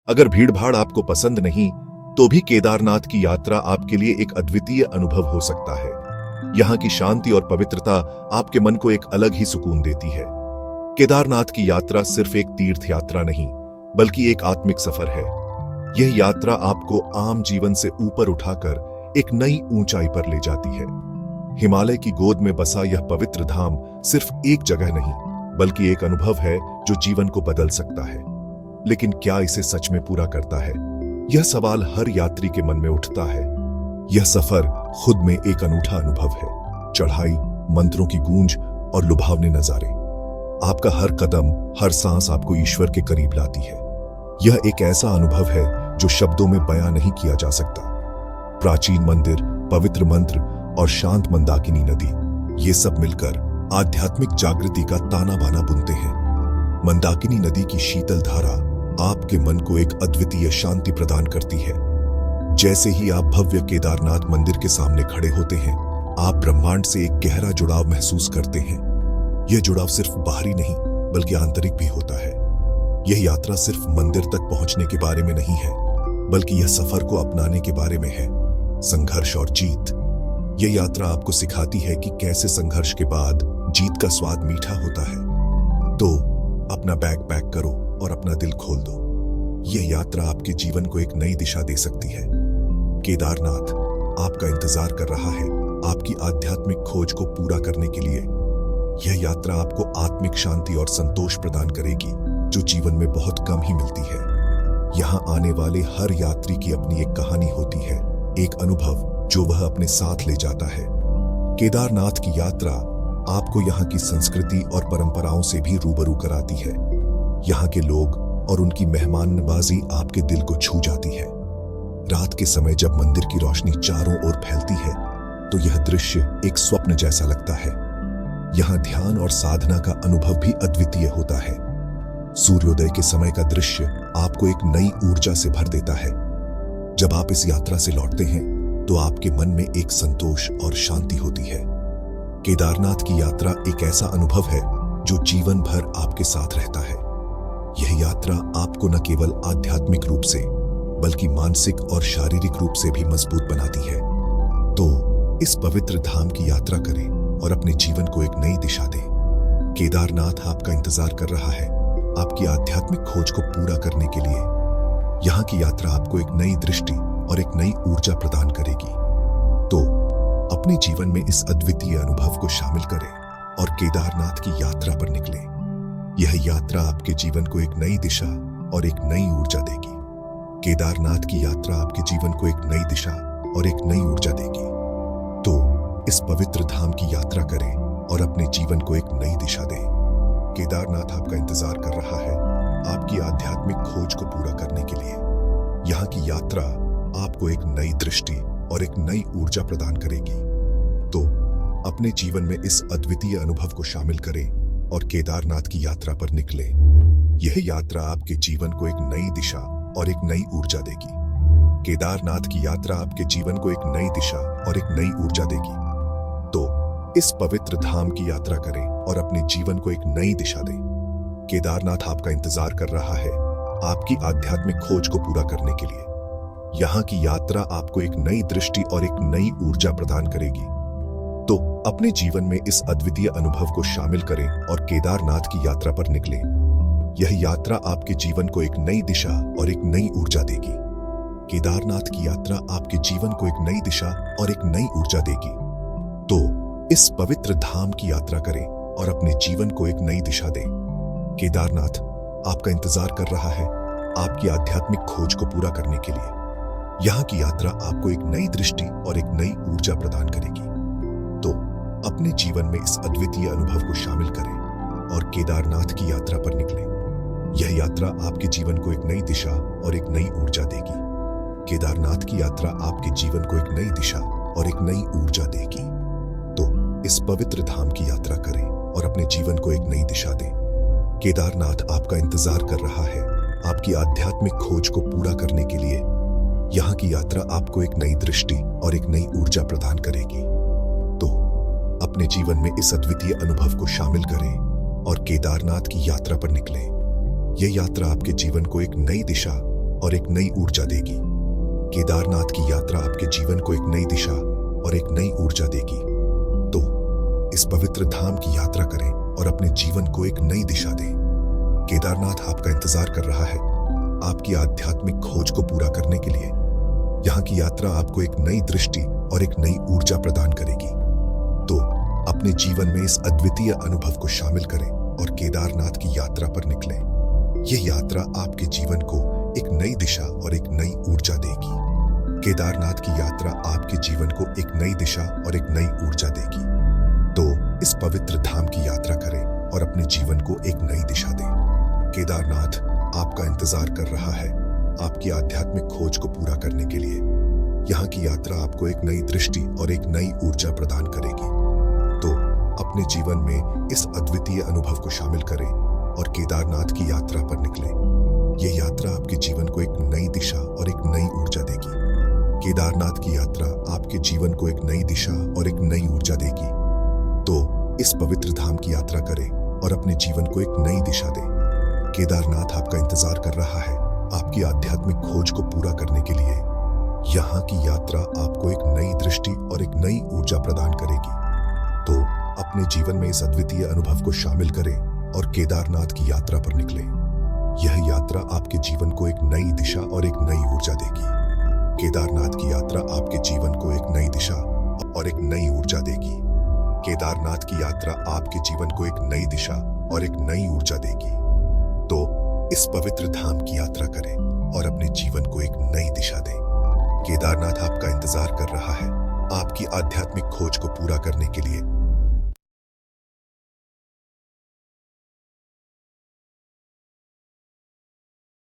अगर भीड़-भाड़ आपको पसंद नहीं, तो भी केदारनाथ की यात्रा आपके लिए एक अद्वितीय अनुभव हो सकता है। यहाँ की शांति और पवित्रता आपके मन को एक अलग ही सुकून देती है। केदारनाथ की यात्रा सिर्फ एक तीर्थ यात्रा नहीं, बल्कि एक आत्मिक सफर है। यह यात्रा आपको आम जीवन से ऊपर उठाकर एक नई ऊंचाई पर ले जाती है। हिमालय की गोद में बसा यह पवित्र धाम सिर्फ एक जगह नहीं, बल्कि एक अनुभव है जो जीवन को बदल सकता है। लेकिन क्या इसे सच में पूरा करता है? यह सवाल हर यात्री के मन में उठता है। यह सफर खुद में एक अनूठा अनुभव है। चढ़ाई, मंत्रों की गूंज और लुभावने नजारे। आपका हर कदम, हर सांस आपको ईश्वर के करीब लाती है। यह एक ऐसा अनुभव है जो शब्दों में बयां नहीं किया जा सकता। प्राचीन मंदिर, पवित्र मंत्र और शांत मंदाकिनी नदी, ये सब मिलकर आध्यात्मिक जागृति का ताना बाना बुनते हैं। मंदाकिनी नदी की शीतल धारा आपके मन को एक अद्वितीय शांति प्रदान करती है। जैसे ही आप भव्य केदारनाथ मंदिर के सामने खड़े होते हैं, आप ब्रह्मांड से एक गहरा जुड़ाव महसूस करते हैं। यह जुड़ाव सिर्फ बाहरी नहीं, बल्कि आंतरिक भी होता है। यह यात्रा सिर्फ मंदिर तक पहुंचने के बारे में नहीं है, बल्कि यह सफर को अपनाने के बारे में है। संघर्ष और जीत। यह यात्रा आपको सिखाती है कि कैसे संघर्ष के बाद जीत का स्वाद मीठा होता है। तो अपना बैग पैक करो और अपना दिल खोल दो। यह यात्रा आपके जीवन को एक नई दिशा दे सकती है। केदारनाथ आपका इंतजार कर रहा है आपकी आध्यात्मिक खोज को पूरा करने के लिए। यह यात्रा आपको आत्मिक शांति और संतोष प्रदान करेगी, जो जीवन में बहुत कम ही मिलती है। यहाँ आने वाले हर यात्री की अपनी एक कहानी होती है, एक अनुभव जो वह अपने साथ ले जाता है। केदारनाथ की यात्रा आपको यहाँ की संस्कृति और परंपराओं से भी रूबरू कराती है। यहाँ के लोग और उनकी मेहमान नवाजी आपके दिल को छू जाती है। रात के समय जब मंदिर की रोशनी चारों ओर फैलती है, तो यह दृश्य एक स्वप्न जैसा लगता है। यहाँ ध्यान और साधना का अनुभव भी अद्वितीय होता है। सूर्योदय के समय का दृश्य आपको एक नई ऊर्जा से भर देता है। जब आप इस यात्रा से लौटते हैं, तो आपके मन में एक संतोष और शांति होती है। केदारनाथ की यात्रा एक ऐसा अनुभव है जो जीवन भर आपके साथ रहता है। यह यात्रा आपको न केवल आध्यात्मिक रूप से, बल्कि मानसिक और शारीरिक रूप से भी मजबूत बनाती है। तो इस पवित्र धाम की यात्रा करें और अपने जीवन को एक नई दिशा दें। केदारनाथ आपका इंतजार कर रहा है आपकी आध्यात्मिक खोज को पूरा करने के लिए। यहाँ की यात्रा आपको एक नई दृष्टि और एक नई ऊर्जा प्रदान करेगी। तो अपने जीवन में इस अद्वितीय अनुभव को शामिल करें और केदारनाथ की यात्रा पर निकलें। यह यात्रा आपके जीवन को एक नई दिशा और एक नई ऊर्जा देगी। केदारनाथ की यात्रा आपके जीवन को एक नई दिशा और एक नई ऊर्जा देगी। तो इस पवित्र धाम की यात्रा करें और अपने जीवन को एक नई दिशा दें। केदारनाथ आपका इंतजार कर रहा है आपकी आध्यात्मिक खोज को पूरा करने के लिए। यहाँ की यात्रा आपको एक नई दृष्टि और एक नई ऊर्जा प्रदान करेगी। तो अपने जीवन में इस अद्वितीय अनुभव को शामिल करें और केदारनाथ की यात्रा पर निकले। यह यात्रा आपके जीवन को एक नई दिशा और एक नई ऊर्जा देगी। केदारनाथ की यात्रा आपके जीवन को एक नई दिशा और एक नई ऊर्जा देगी। तो इस पवित्र धाम की यात्रा करें और अपने जीवन को एक नई दिशा दें। केदारनाथ आपका इंतजार कर रहा है आपकी आध्यात्मिक खोज को पूरा करने के लिए। यहाँ की यात्रा आपको एक नई दृष्टि और एक नई ऊर्जा प्रदान करेगी। तो अपने जीवन में इस अद्वितीय अनुभव को शामिल करें और केदारनाथ की यात्रा पर निकलें। यह यात्रा आपके जीवन को एक नई दिशा और एक नई ऊर्जा देगी। केदारनाथ की यात्रा आपके जीवन को एक नई दिशा और एक नई ऊर्जा देगी। तो इस पवित्र धाम की यात्रा करें और अपने जीवन को एक नई दिशा दें। केदारनाथ आपका इंतजार कर रहा है आपकी आध्यात्मिक खोज को पूरा करने के लिए। यहाँ की यात्रा आपको एक नई दृष्टि और एक नई ऊर्जा प्रदान करेगी। तो अपने जीवन में इस अद्वितीय अनुभव को शामिल करें और केदारनाथ की यात्रा पर निकलें। यह यात्रा आपके जीवन को एक नई दिशा और एक नई ऊर्जा देगी। केदारनाथ की यात्रा आपके जीवन को एक नई दिशा और एक नई ऊर्जा देगी। तो इस पवित्र धाम की यात्रा करें और अपने जीवन को एक नई दिशा दें। केदारनाथ आपका इंतजार कर रहा है आपकी आध्यात्मिक खोज को पूरा करने के लिए। यहाँ की यात्रा आपको एक नई दृष्टि और एक नई ऊर्जा प्रदान करेगी। तो अपने जीवन में इस अद्वितीय अनुभव को शामिल करें और केदारनाथ की यात्रा पर निकलें। यह यात्रा आपके जीवन को एक नई दिशा और एक नई ऊर्जा देगी। केदारनाथ की यात्रा आपके जीवन को एक नई दिशा और एक नई ऊर्जा देगी। तो इस पवित्र धाम की यात्रा करें और अपने जीवन को एक नई दिशा दें। केदारनाथ आपका इंतजार कर रहा है आपकी आध्यात्मिक खोज को पूरा करने के लिए। यहाँ की यात्रा आपको एक नई दृष्टि और एक नई ऊर्जा प्रदान करेगी। तो अपने जीवन में इस अद्वितीय अनुभव को शामिल करें और केदारनाथ की यात्रा पर निकलें। यह यात्रा आपके जीवन को एक नई दिशा और एक नई ऊर्जा देगी। केदारनाथ की यात्रा आपके जीवन को एक नई दिशा और एक नई ऊर्जा देगी। तो इस पवित्र धाम की यात्रा करें और अपने जीवन को एक नई दिशा दें। केदारनाथ आपका इंतजार कर रहा है आपकी आध्यात्मिक खोज को पूरा करने के लिए। यहाँ की यात्रा आपको एक नई दृष्टि और एक नई ऊर्जा प्रदान करेगी। तो अपने जीवन में इस अद्वितीय अनुभव को शामिल करें और केदारनाथ की यात्रा पर निकलें। यह यात्रा आपके जीवन को एक नई दिशा और एक नई ऊर्जा देगी। केदारनाथ की यात्रा आपके जीवन को एक नई दिशा और एक नई ऊर्जा देगी। तो इस पवित्र धाम की यात्रा करें और अपने जीवन को एक नई दिशा दें। केदारनाथ आपका इंतजार कर रहा है आपकी आध्यात्मिक खोज को पूरा करने के लिए। यहाँ की यात्रा आपको एक नई दृष्टि और एक नई ऊर्जा प्रदान करेगी। तो अपने जीवन में इस अद्वितीय अनुभव को शामिल करें और केदारनाथ की यात्रा पर निकलें। यह यात्रा आपके जीवन को एक नई दिशा और एक नई ऊर्जा देगी। केदारनाथ की यात्रा आपके जीवन को एक नई दिशा और एक नई ऊर्जा देगी। केदारनाथ की यात्रा आपके जीवन को एक नई दिशा और एक नई ऊर्जा देगी। तो इस पवित्र धाम की यात्रा करें और अपने जीवन को एक नई दिशा दें। केदारनाथ आपका इंतजार कर रहा है आपकी आध्यात्मिक खोज को पूरा करने के लिए।